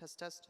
Test, test.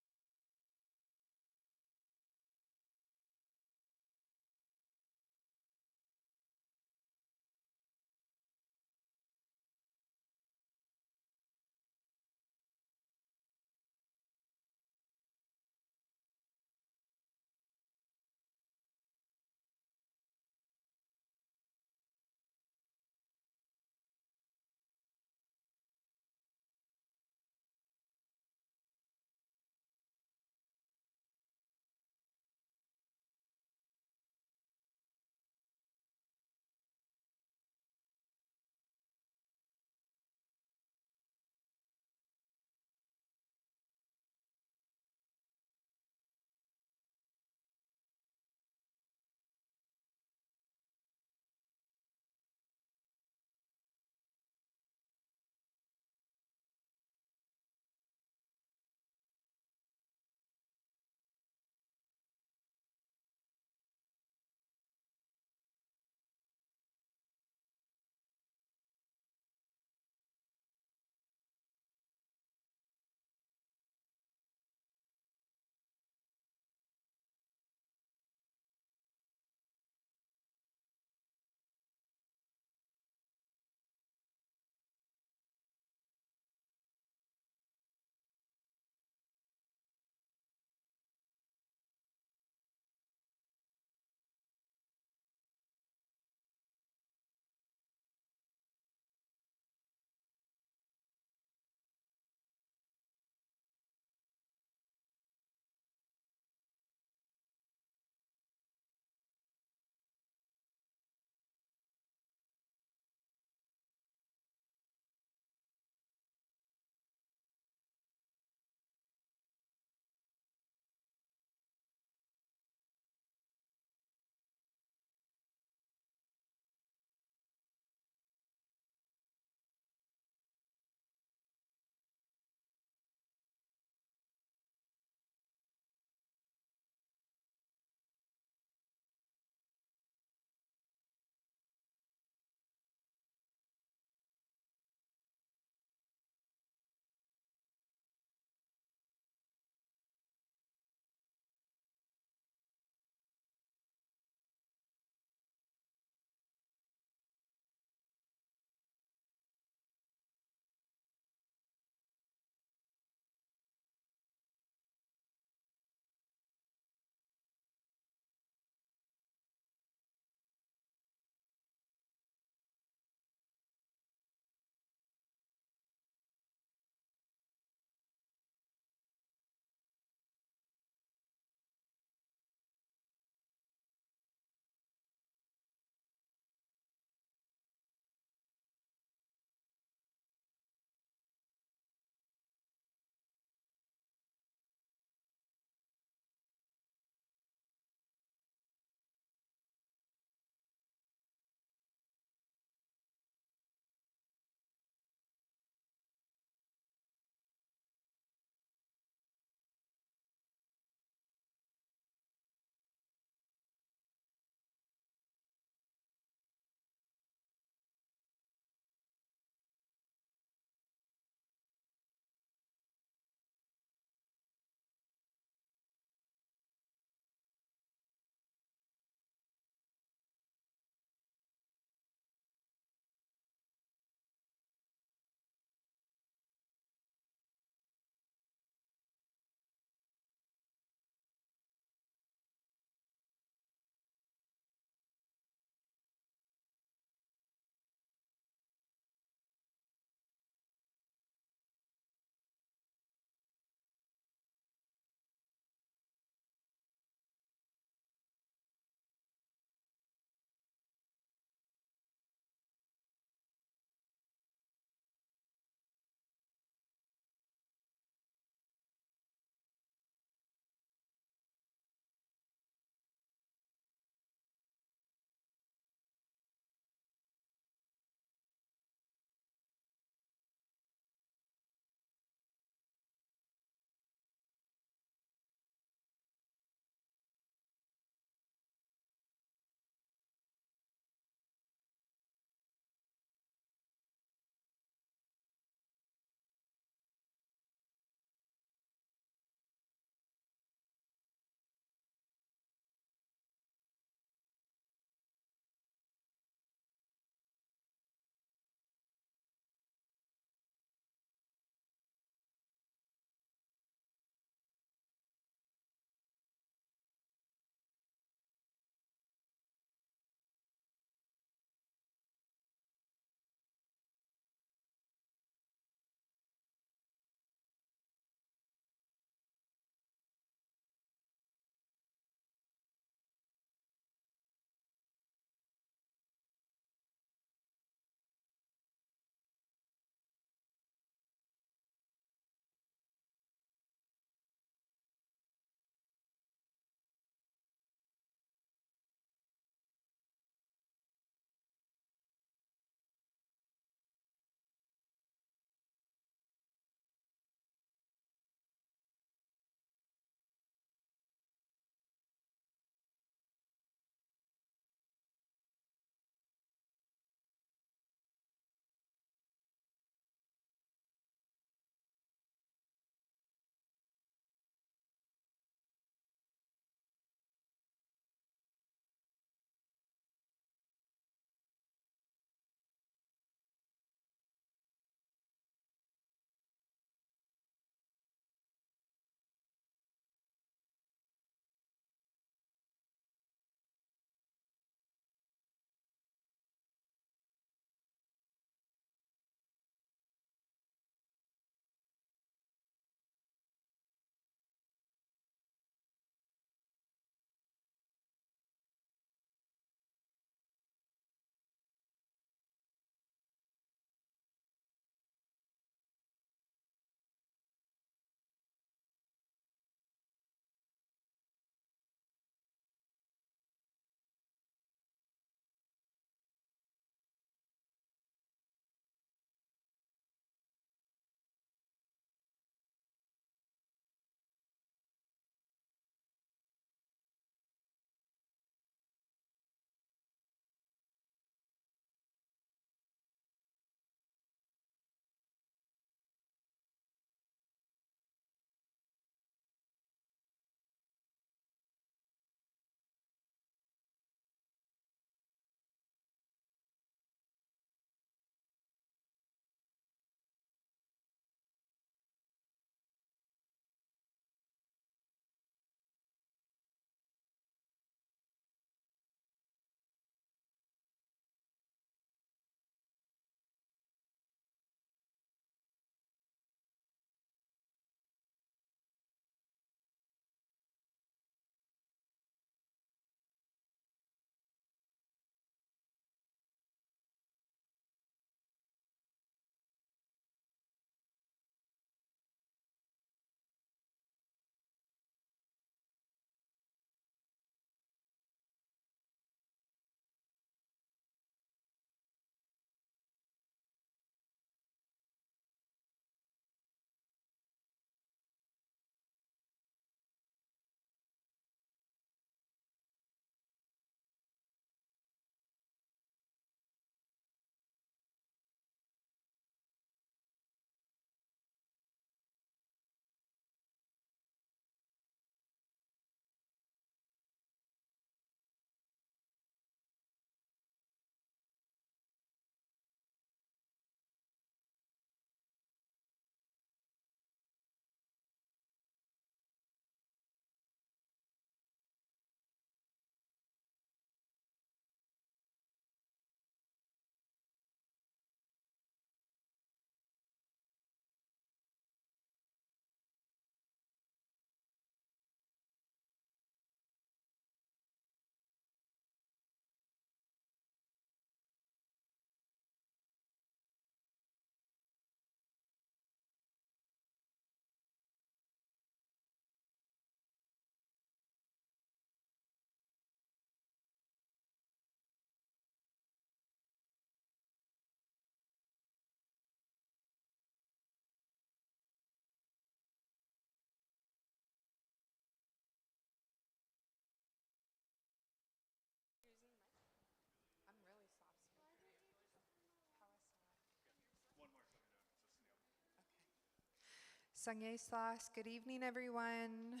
Sangye-slas. Good evening, everyone.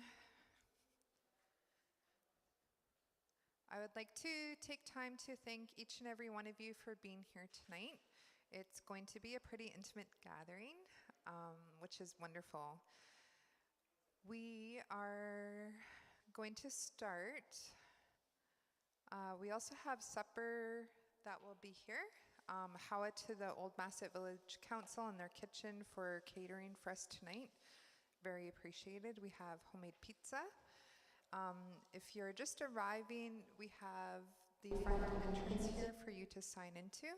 I would like to take time to thank each and every one of you for being here tonight. It's going to be a pretty intimate gathering, which is wonderful. We are going to start. We also have supper that will be here. Hawa to the Old Masset Village Council and their kitchen for catering for us tonight. Very appreciated. We have homemade pizza. If you're just arriving, we have the front entrance here for you to sign into.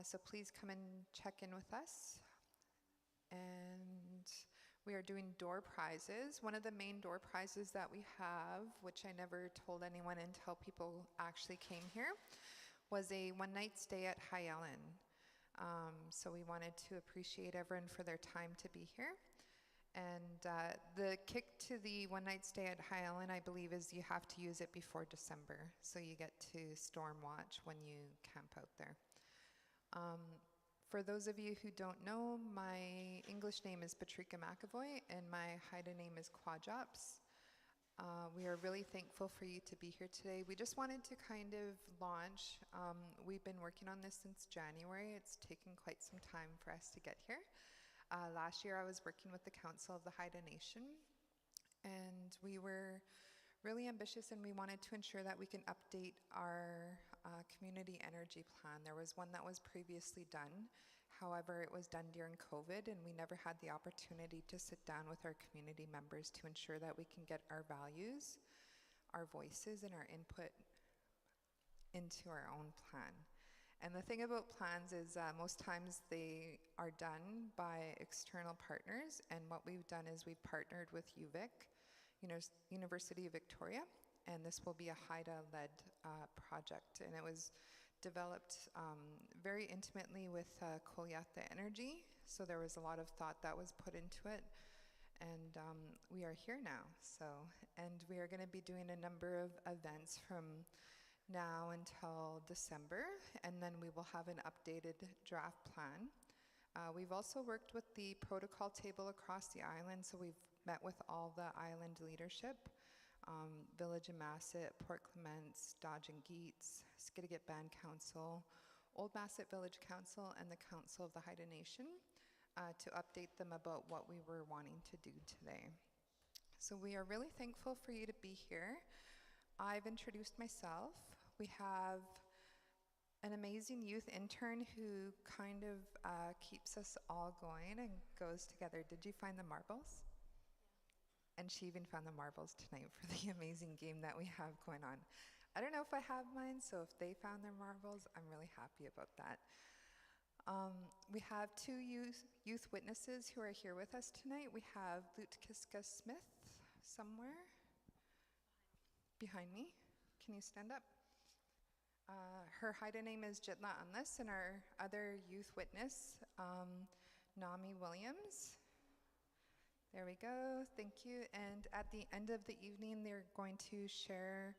So please come and check in with us. And we are doing door prizes. One of the main door prizes that we have, which I never told anyone until people actually came here, was a one-night stay at High Ellen. So we wanted to appreciate everyone for their time to be here. And the kick to the one-night stay at High Ellen, I believe, is you have to use it before December. So you get to storm watch when you camp out there. For those of you who don't know, my English name is Patrika McAvoy, and my Haida name is Quajops. We are really thankful for you to be here today. We just wanted to kind of launch. We've been working on this since January. It's taken quite some time for us to get here. Last year I was working with the Council of the Haida Nation, and we were really ambitious, and we wanted to ensure that we can update our community energy plan. There was one that was previously done. However, it was done during COVID, and we never had the opportunity to sit down with our community members to ensure that we can get our values, our voices, and our input into our own plan. And the thing about plans is most times they are done by external partners, and what we've done is we've partnered with UVic, University of Victoria, and this will be a Haida-led project, and it was developed very intimately with Kolyata Energy, so there was a lot of thought that was put into it, and we are here now. And we are going to be doing a number of events from now until December, and then we will have an updated draft plan. We've also worked with the protocol table across the island, so we've met with all the island leadership, Village and Masset, Port Clements, Dodge and Geets, Skidegate Band Council, Old Masset Village Council, and the Council of the Haida Nation to update them about what we were wanting to do today. So we are really thankful for you to be here. I've introduced myself. We have an amazing youth intern who kind of keeps us all going and goes together. Did you find the marbles? And she even found the marbles tonight for the amazing game that we have going on. I don't know if I have mine, so if they found their marbles, I'm really happy about that. We have two youth witnesses who are here with us tonight. We have Lutkiska Smith somewhere behind me. Can you stand up? Her Haida name is Jitla Unless, and our other youth witness, Nami Williams. There we go, thank you. And at the end of the evening, they're going to share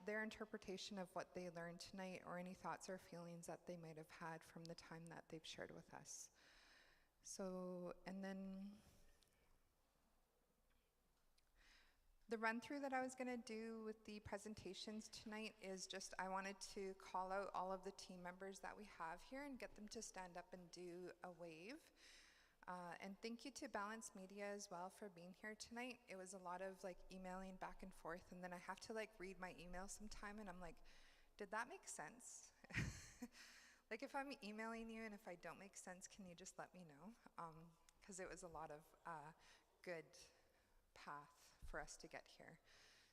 their interpretation of what they learned tonight, or any thoughts or feelings that they might have had from the time that they've shared with us. So, and then the run-through that I was going to do with the presentations tonight is just, I wanted to call out all of the team members that we have here and get them to stand up and do a wave. And thank you to Balance Media as well for being here tonight. It was a lot of emailing back and forth, and then I have to read my email sometime, and I'm like, did that make sense? If I'm emailing you and if I don't make sense, can you just let me know? Because it was a lot of good path for us to get here.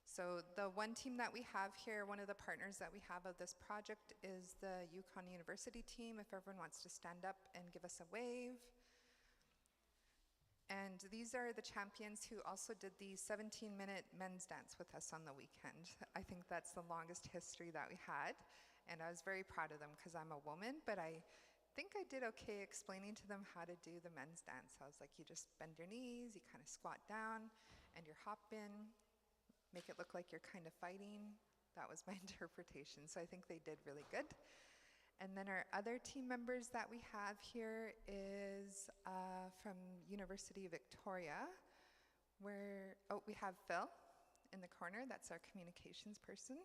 So the one team that we have here, one of the partners that we have of this project is the Yukon University team. If everyone wants to stand up and give us a wave. And these are the champions who also did the 17-minute men's dance with us on the weekend. I think that's the longest history that we had, and I was very proud of them because I'm a woman, but I think I did okay explaining to them how to do the men's dance. I was like, you just bend your knees, you kind of squat down, and you're hopping, make it look like you're kind of fighting. That was my interpretation, so I think they did really good. And then our other team members that we have here is from University of Victoria, where, oh, we have Phil in the corner, that's our communications person.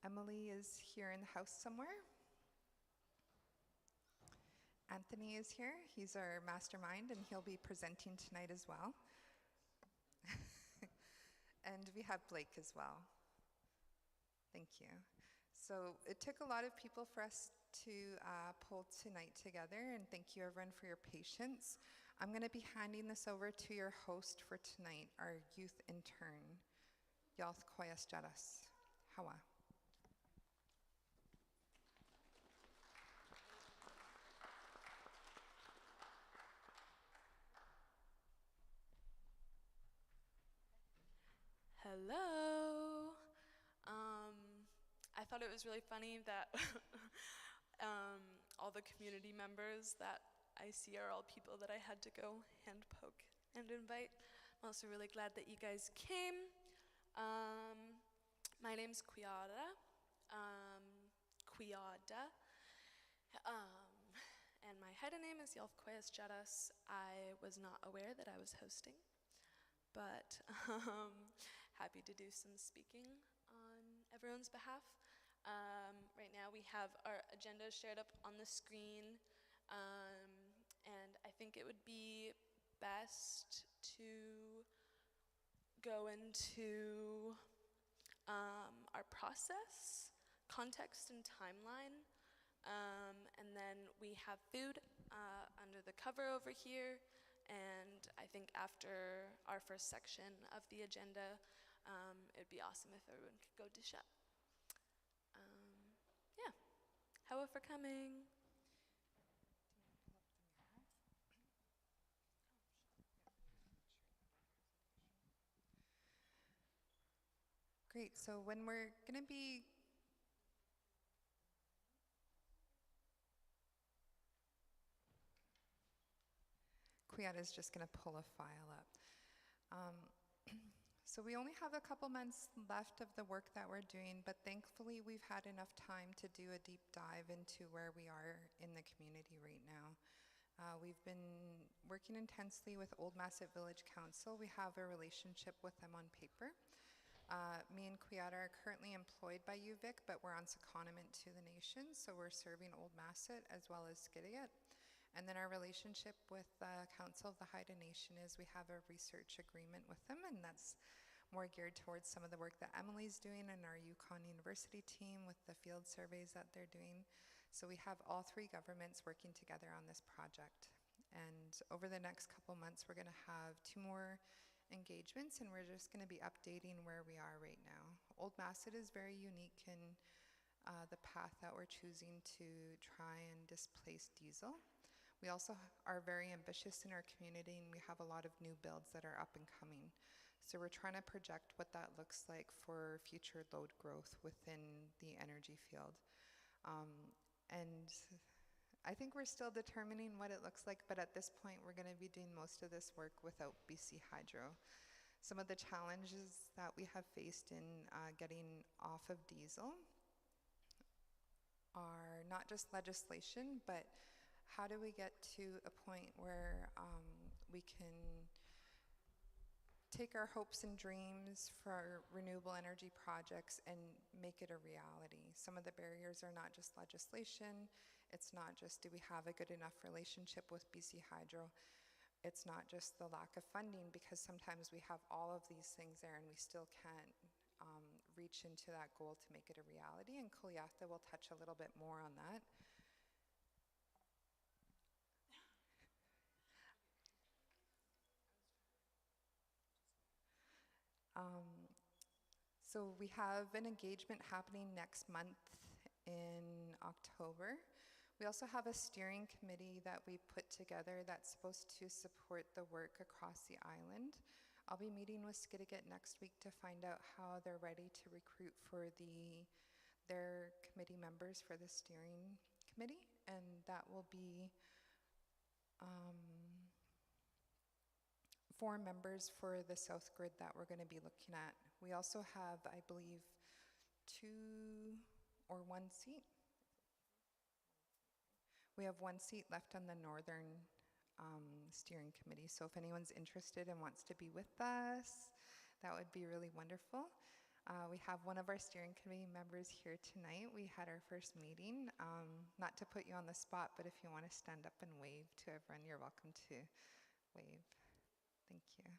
Emily is here in the house somewhere. Anthony is here, he's our mastermind, and he'll be presenting tonight as well. And we have Blake as well. Thank you. So it took a lot of people for us to pull tonight together, and thank you everyone for your patience. I'm going to be handing this over to your host for tonight, our youth intern, Yalth Koyas Jadas. Hawa. Hello. I thought it was really funny that all the community members that I see are all people that I had to go hand poke and invite. I'm also really glad that you guys came. My name's Quiada. And my Haida name is Yalth Koyas Jadas. I was not aware that I was hosting, but happy to do some speaking on everyone's behalf. Right now we have our agenda shared up on the screen, and I think it would be best to go into our process, context, and timeline. And then we have food under the cover over here. And I think after our first section of the agenda, it'd be awesome if everyone could go dish up. Yeah, Hawa for coming. Great, so when we're going to be Kuyat is just going to pull a file up. So we only have a couple months left of the work that we're doing, but thankfully we've had enough time to do a deep dive into where we are in the community right now. We've been working intensely with Old Masset Village Council. We have a relationship with them on paper. Me and Kuyat are currently employed by UVic, but we're on secondment to the nation, so we're serving Old Masset as well as Skidegate. And then our relationship with the Council of the Haida Nation is we have a research agreement with them, and that's more geared towards some of the work that Emily's doing and our Yukon University team with the field surveys that they're doing. So we have all three governments working together on this project. And over the next couple months, we're going to have 2 more engagements, and we're just going to be updating where we are right now. Old Masset is very unique in the path that we're choosing to try and displace diesel. We also are very ambitious in our community, and we have a lot of new builds that are up and coming. So we're trying to project what that looks like for future load growth within the energy field. And I think we're still determining what it looks like, but at this point we're going to be doing most of this work without BC Hydro. Some of the challenges that we have faced in getting off of diesel are not just legislation, but how do we get to a point where we can take our hopes and dreams for renewable energy projects and make it a reality. Some of the barriers are not just legislation, it's not just do we have a good enough relationship with BC Hydro, it's not just the lack of funding, because sometimes we have all of these things there and we still can't reach into that goal to make it a reality, and Kuliata will touch a little bit more on that. So we have an engagement happening next month in October. We also have a steering committee that we put together that's supposed to support the work across the island. I'll be meeting with Skidegate next week to find out how they're ready to recruit for their committee members for the steering committee, and that will be 4 members for the South Grid that we're going to be looking at. We also have, I believe, 2 or 1 seat. We have one seat left on the Northern Steering Committee, so if anyone's interested and wants to be with us, that would be really wonderful. We have one of our steering committee members here tonight. We had our first meeting. Not to put you on the spot, but if you want to stand up and wave to everyone, you're welcome to wave. Thank you.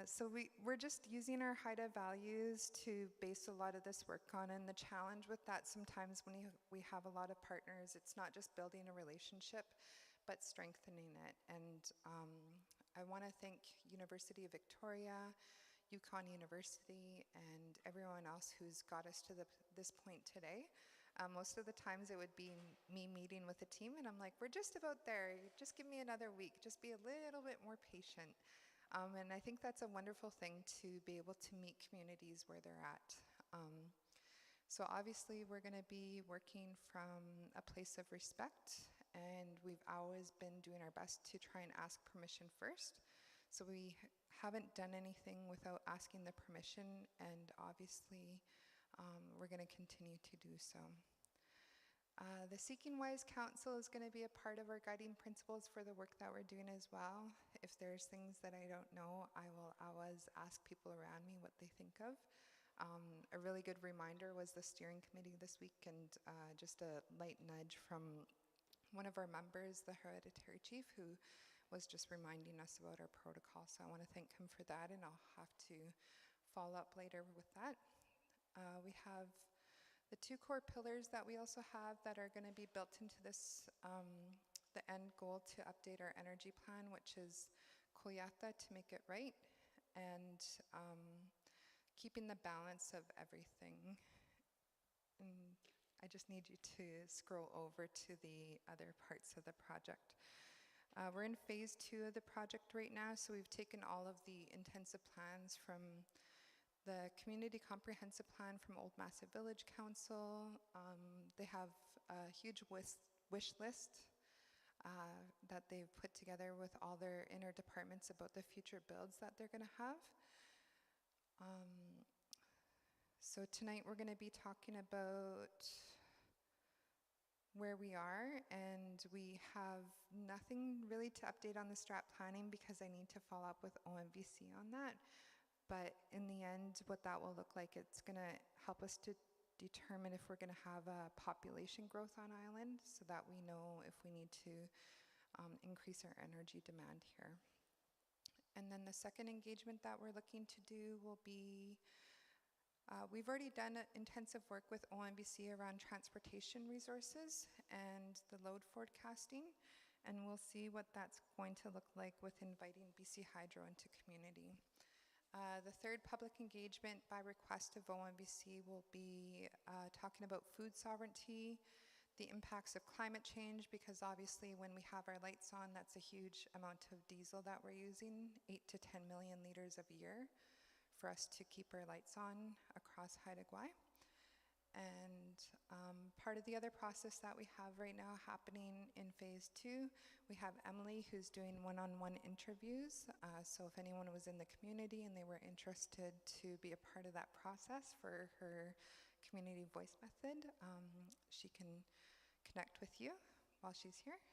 So we're just using our HIDA values to base a lot of this work on, and the challenge with that sometimes when we have a lot of partners, it's not just building a relationship, but strengthening it. And I want to thank University of Victoria, Yukon University, and everyone else who's got us to this point today. Most of the times it would be me meeting with a team, and I'm like, we're just about there. Just give me another week. Just be a little bit more patient. And I think that's a wonderful thing to be able to meet communities where they're at. So obviously we're going to be working from a place of respect, and we've always been doing our best to try and ask permission first. So we haven't done anything without asking the permission, and obviously we're going to continue to do so. The Seeking Wise Council is going to be a part of our guiding principles for the work that we're doing as well. If there's things that I don't know, I will always ask people around me what they think of. A really good reminder was the steering committee this week, and just a light nudge from one of our members, the hereditary chief, who was just reminding us about our protocol. So I want to thank him for that, and I'll have to follow up later with that. We have the two core pillars that we also have that are going to be built into this, the end goal to update our energy plan, which is Koyata to make it right, and keeping the balance of everything. And I just need you to scroll over to the other parts of the project. We're in phase 2 of the project right now, so we've taken all of the intensive plans from the Community Comprehensive Plan from Old Massive Village Council. They have a huge wish list that they've put together with all their inner departments about the future builds that they're going to have. So tonight we're going to be talking about where we are, and we have nothing really to update on the strat planning because I need to follow up with OMVC on that. But in the end, what that will look like, it's going to help us to determine if we're going to have a population growth on island so that we know if we need to increase our energy demand here. And then the second engagement that we're looking to do will be, we've already done intensive work with OMBC around transportation resources and the load forecasting, and we'll see what that's going to look like with inviting BC Hydro into community. The third public engagement by request of OMBC will be talking about food sovereignty, the impacts of climate change, because obviously when we have our lights on, that's a huge amount of diesel that we're using, 8 to 10 million liters a year for us to keep our lights on across Haida Gwaii. And part of the other process that we have right now happening in phase 2, we have Emily who's doing one-on-one interviews. So if anyone was in the community and they were interested to be a part of that process for her community voice method, she can connect with you while she's here.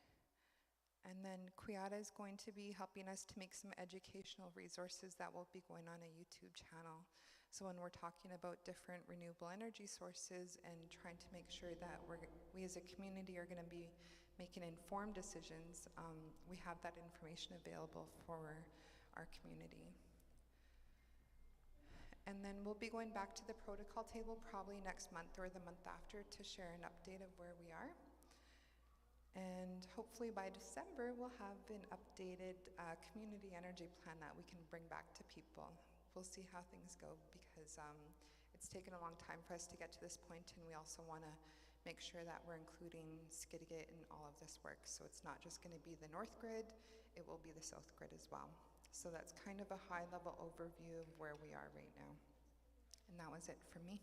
And then Kuyata is going to be helping us to make some educational resources that will be going on a YouTube channel. So when we're talking about different renewable energy sources and trying to make sure that we as a community are going to be making informed decisions, we have that information available for our community. And then we'll be going back to the protocol table probably next month or the month after to share an update of where we are. And hopefully by December, we'll have an updated community energy plan that we can bring back to people. We'll see how things go because it's taken a long time for us to get to this point, and we also want to make sure that we're including Skidegate in all of this work. So it's not just going to be the North Grid, it will be the South Grid as well. So that's kind of a high-level overview of where we are right now. And that was it for me.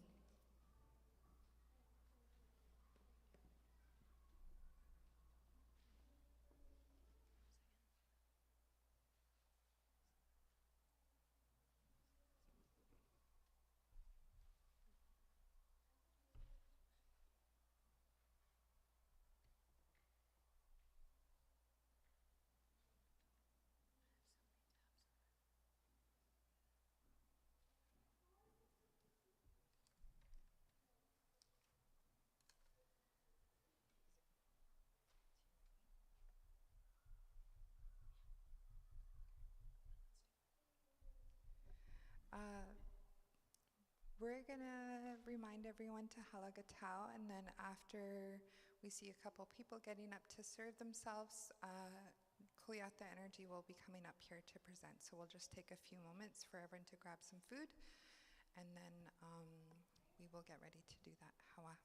We're gonna remind everyone to halagatao, and then after we see a couple people getting up to serve themselves, Kuyata Energy will be coming up here to present. So we'll just take a few moments for everyone to grab some food, and then we will get ready to do that hawa.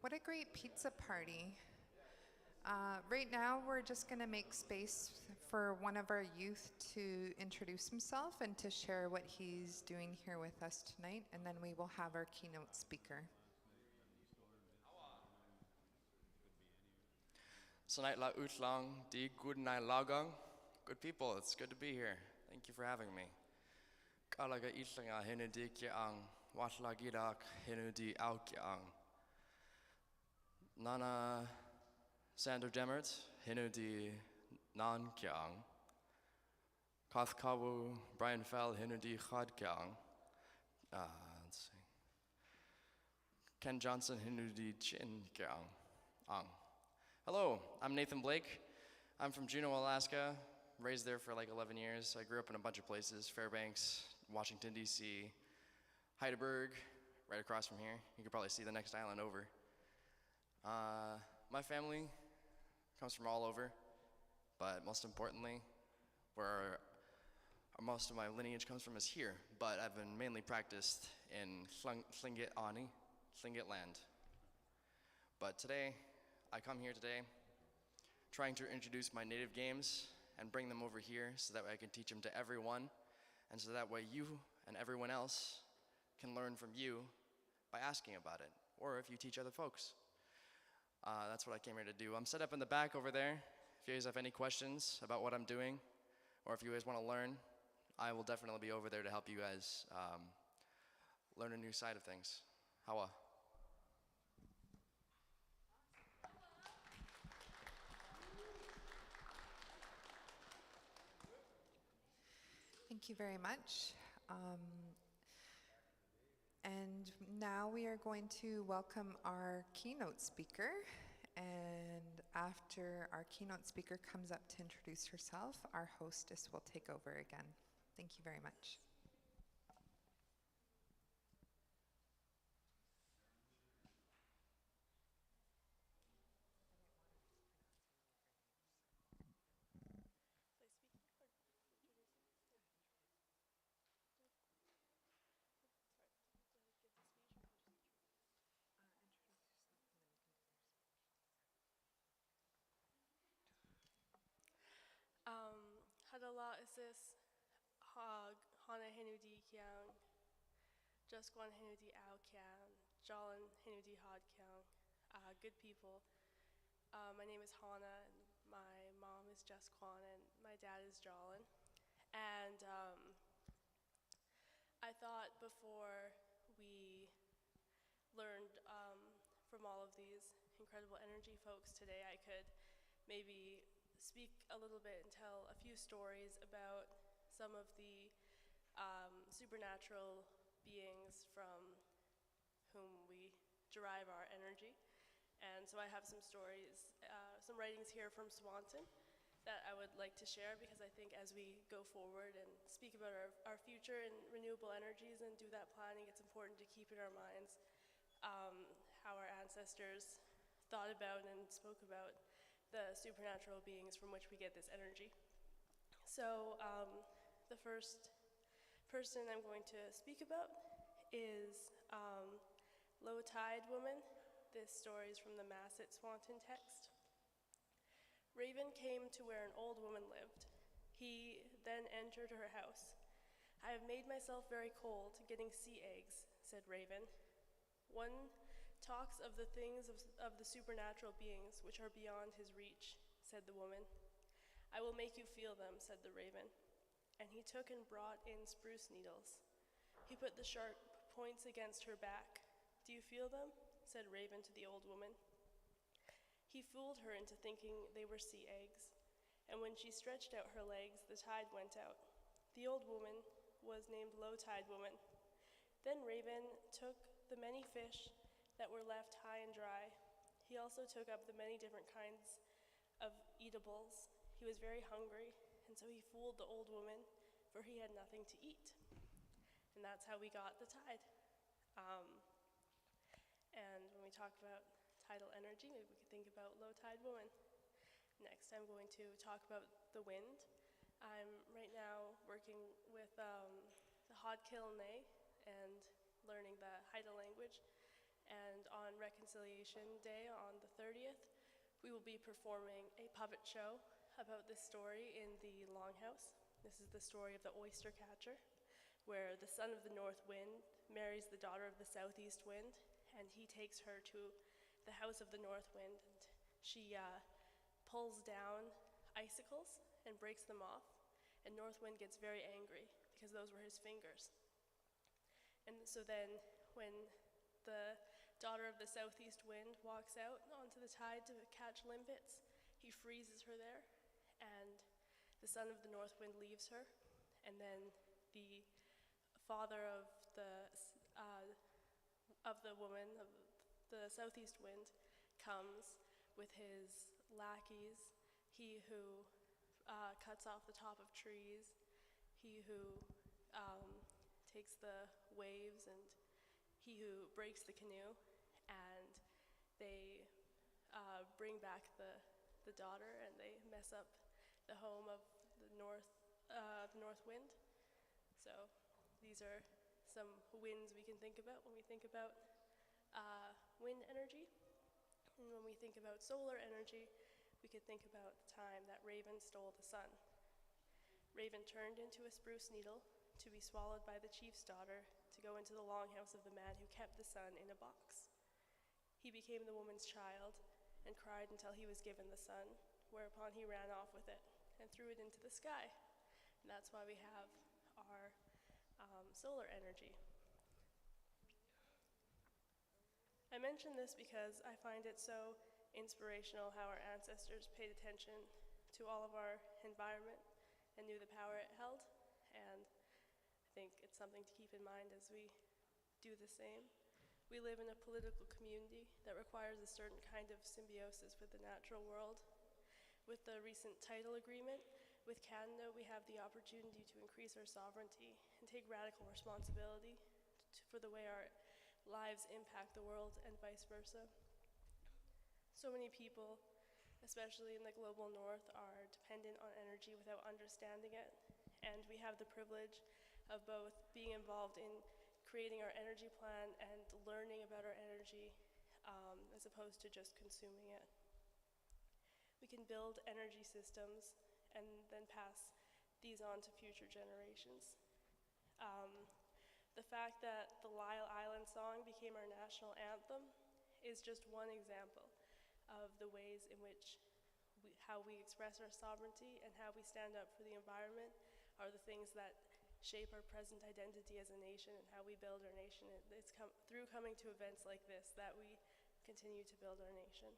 What a great pizza party. Right now, we're just going to make space for one of our youth to introduce himself and to share what he's doing here with us tonight, and then we will have our keynote speaker. Sanait la utlang di good night lagang. Good people, it's good to be here. Thank you for having me. Kalaga itlanga hinudi kiang, watlagidak hinudi au kiang. Nana Sander Demert hinudi nan kiang. Kathkawu Brian Fell hinudi khad kiang. Let's see. Ken Johnson hinudi chin kiang. Ang. Hello, I'm Nathan Blake. I'm from Juneau, Alaska, raised there for like 11 years. I grew up in a bunch of places, Fairbanks, Washington, D.C., Heidelberg, right across from here. You could probably see the next island over. My family comes from all over, but most importantly, where most of my lineage comes from is here, but I've been mainly practiced in Tlingit Ani, Tlingit land. But today, I come here today trying to introduce my native games and bring them over here so that way I can teach them to everyone, and so that way you and everyone else can learn from you by asking about it, or if you teach other folks. That's what I came here to do. I'm set up in the back over there. If you guys have any questions about what I'm doing, or if you guys want to learn, I will definitely be over there to help you guys learn a new side of things. Hawa. Thank you very much. And now we are going to welcome our keynote speaker. And after our keynote speaker comes up to introduce herself, our hostess will take over again. Thank you very much. Hadala Isis Hana Hinudi Kiang Jusquan Hinudi Ao Kiang Jalan Hinudi Had Kiang. Good people. My name is Hana, and my mom is Jusquan, and my dad is Jalan. And I thought before we learned from all of these incredible energy folks today, I could maybe speak a little bit and tell a few stories about some of the supernatural beings from whom we derive our energy. And so I have some stories, some writings here from Swanton that I would like to share, because I think as we go forward and speak about our future and renewable energies and do that planning, it's important to keep in our minds how our ancestors thought about and spoke about the supernatural beings from which we get this energy. So the first person I'm going to speak about is Low Tide Woman. This story is from the Masset Swanton text. Raven came to where an old woman lived. He then entered her house. I have made myself very cold, getting sea eggs, said Raven. One talks of the things of the supernatural beings which are beyond his reach, said the woman. I will make you feel them, said the raven. And he took and brought in spruce needles. He put the sharp points against her back. Do you feel them? Said Raven to the old woman. He fooled her into thinking they were sea eggs, and when she stretched out her legs, the tide went out. The old woman was named Low Tide Woman. Then Raven took the many fish that were left high and dry. He also took up the many different kinds of eatables. He was very hungry, and so he fooled the old woman, for he had nothing to eat. And that's how we got the tide. And when we talk about tidal energy, maybe we could think about Low Tide Woman. Next, I'm going to talk about the wind. I'm right now working with the Hodkilne and learning the Haida language. And on Reconciliation Day on the 30th, we will be performing a puppet show about this story in the Longhouse. This is the story of the oyster catcher, where the son of the north wind marries the daughter of the southeast wind, and he takes her to the house of the north wind. And she pulls down icicles and breaks them off, and North Wind gets very angry because those were his fingers. And so then when the daughter of the southeast wind walks out onto the tide to catch limpets, he freezes her there, and the son of the north wind leaves her, and then the father of the woman of the southeast wind comes with his lackeys, he who cuts off the top of trees, he who takes the waves, and he who breaks the canoe, and they bring back the daughter, and they mess up the home of the north wind. So these are some winds we can think about when we think about wind energy. And when we think about solar energy, we could think about the time that Raven stole the sun. Raven turned into a spruce needle to be swallowed by the chief's daughter to go into the longhouse of the man who kept the sun in a box. He became the woman's child and cried until he was given the sun, whereupon he ran off with it and threw it into the sky. And that's why we have our solar energy. I mention this because I find it so inspirational how our ancestors paid attention to all of our environment and knew the power it held, and I think it's something to keep in mind as we do the same. We live in a political community that requires a certain kind of symbiosis with the natural world. With the recent title agreement with Canada, we have the opportunity to increase our sovereignty and take radical responsibility for the way our lives impact the world and vice versa. So many people, especially in the global north, are dependent on energy without understanding it, and we have the privilege of both being involved in creating our energy plan and learning about our energy as opposed to just consuming it. We can build energy systems and then pass these on to future generations. The fact that the Lyle Island song became our national anthem is just one example of the ways in which how we express our sovereignty and how we stand up for the environment are the things that shape our present identity as a nation and how we build our nation. It's through coming to events like this that we continue to build our nation.